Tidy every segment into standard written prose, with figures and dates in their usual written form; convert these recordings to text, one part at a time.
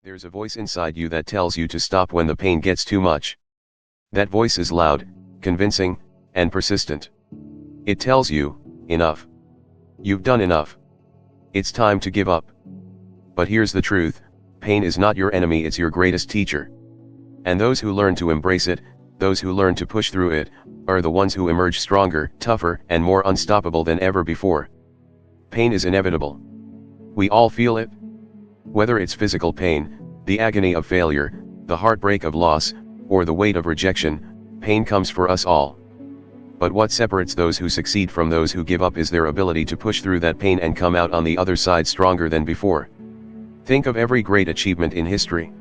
There's a voice inside you that tells you to stop when the pain gets too much. That voice is loud, convincing, and persistent. It tells you, enough. You've done enough. It's time to give up. But here's the truth, pain is not your enemy, it's your greatest teacher. And those who learn to embrace it, those who learn to push through it, are the ones who emerge stronger, tougher, and more unstoppable than ever before. Pain is inevitable. We all feel it. Whether it's physical pain, the agony of failure, the heartbreak of loss, or the weight of rejection, pain comes for us all. But what separates those who succeed from those who give up is their ability to push through that pain and come out on the other side stronger than before. Think of every great achievement in history.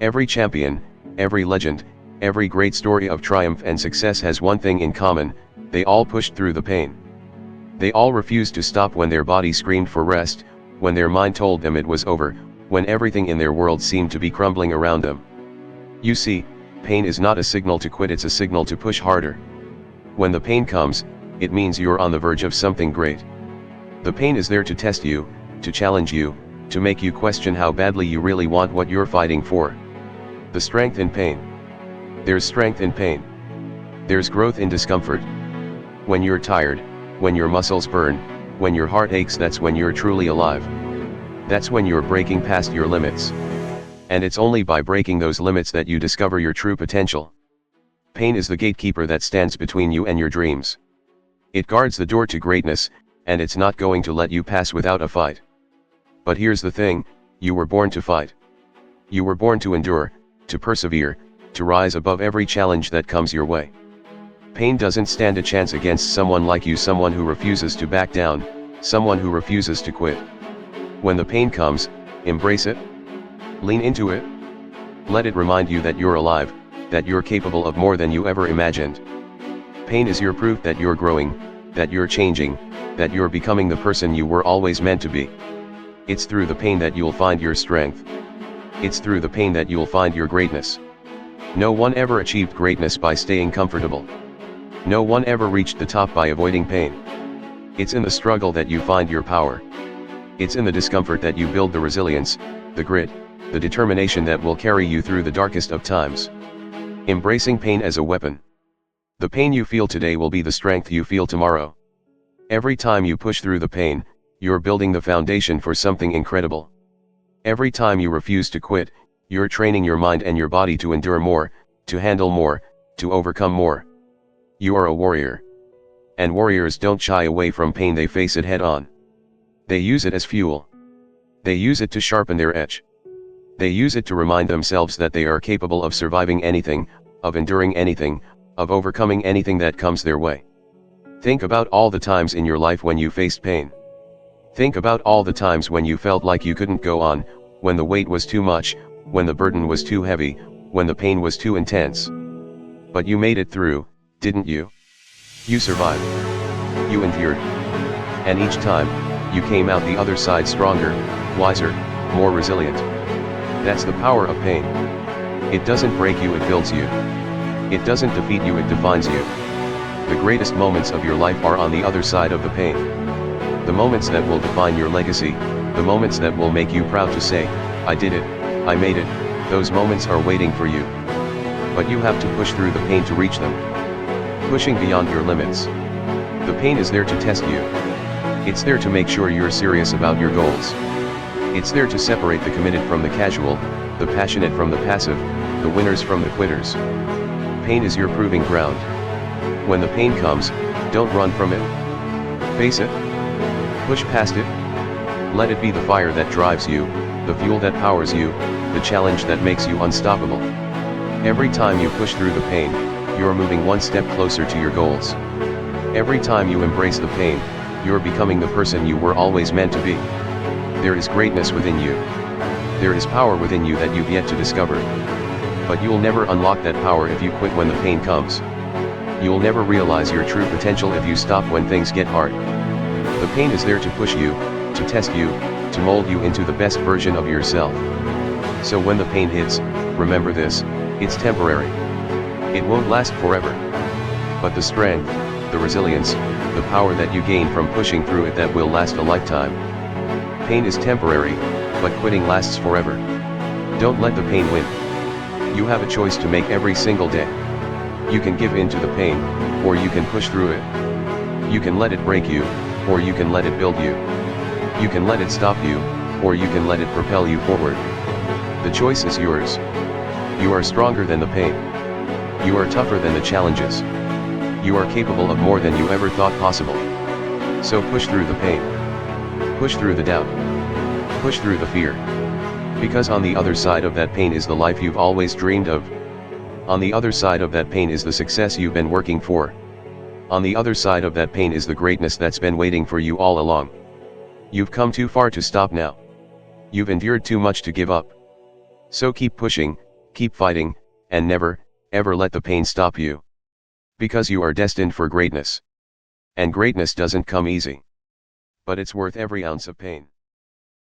Every champion, every legend, every great story of triumph and success has one thing in common: they all pushed through the pain. They all refused to stop when their body screamed for rest, when their mind told them it was over, when everything in their world seemed to be crumbling around them. You see, pain is not a signal to quit, it's a signal to push harder. When the pain comes, it means you're on the verge of something great. The pain is there to test you, to challenge you, to make you question how badly you really want what you're fighting for. The strength in pain. There's strength in pain. There's growth in discomfort. When you're tired, when your muscles burn, when your heart aches, that's when you're truly alive. That's when you're breaking past your limits. And it's only by breaking those limits that you discover your true potential. Pain is the gatekeeper that stands between you and your dreams. It guards the door to greatness, and it's not going to let you pass without a fight. But here's the thing, you were born to fight. You were born to endure, to persevere, to rise above every challenge that comes your way. Pain doesn't stand a chance against someone like you, someone who refuses to back down, someone who refuses to quit. When the pain comes, embrace it. Lean into it. Let it remind you that you're alive, that you're capable of more than you ever imagined. Pain is your proof that you're growing, that you're changing, that you're becoming the person you were always meant to be. It's through the pain that you'll find your strength. It's through the pain that you'll find your greatness. No one ever achieved greatness by staying comfortable. No one ever reached the top by avoiding pain. It's in the struggle that you find your power. It's in the discomfort that you build the resilience, the grit, the determination that will carry you through the darkest of times. Embracing pain as a weapon. The pain you feel today will be the strength you feel tomorrow. Every time you push through the pain, you're building the foundation for something incredible. Every time you refuse to quit, you're training your mind and your body to endure more, to handle more, to overcome more. You are a warrior. And warriors don't shy away from pain, they face it head on. They use it as fuel. They use it to sharpen their edge. They use it to remind themselves that they are capable of surviving anything, of enduring anything, of overcoming anything that comes their way. Think about all the times in your life when you faced pain. Think about all the times when you felt like you couldn't go on, when the weight was too much, when the burden was too heavy, when the pain was too intense. But you made it through, didn't you? You survived. You endured. And each time, you came out the other side stronger, wiser, more resilient. That's the power of pain. It doesn't break you, it builds you. It doesn't defeat you, it defines you. The greatest moments of your life are on the other side of the pain. The moments that will define your legacy, the moments that will make you proud to say, I did it, I made it, those moments are waiting for you. But you have to push through the pain to reach them. Pushing beyond your limits. The pain is there to test you. It's there to make sure you're serious about your goals. It's there to separate the committed from the casual, the passionate from the passive, the winners from the quitters. Pain is your proving ground. When the pain comes, don't run from it. Face it. Push past it. Let it be the fire that drives you, the fuel that powers you, the challenge that makes you unstoppable. Every time you push through the pain, you're moving one step closer to your goals. Every time you embrace the pain, you're becoming the person you were always meant to be. There is greatness within you. There is power within you that you've yet to discover. But you'll never unlock that power if you quit when the pain comes. You'll never realize your true potential if you stop when things get hard. The pain is there to push you, to test you, to mold you into the best version of yourself. So when the pain hits, remember this, it's temporary. It won't last forever. But the strength, the resilience, the power that you gain from pushing through it, that will last a lifetime. Pain is temporary, but quitting lasts forever. Don't let the pain win. You have a choice to make every single day. You can give in to the pain, or you can push through it. You can let it break you, or you can let it build you. You can let it stop you, or you can let it propel you forward. The choice is yours. You are stronger than the pain. You are tougher than the challenges. You are capable of more than you ever thought possible. So push through the pain. Push through the doubt. Push through the fear. Because on the other side of that pain is the life you've always dreamed of. On the other side of that pain is the success you've been working for. On the other side of that pain is the greatness that's been waiting for you all along. You've come too far to stop now. You've endured too much to give up. So keep pushing, keep fighting, and never, ever let the pain stop you. Because you are destined for greatness. And greatness doesn't come easy. But it's worth every ounce of pain.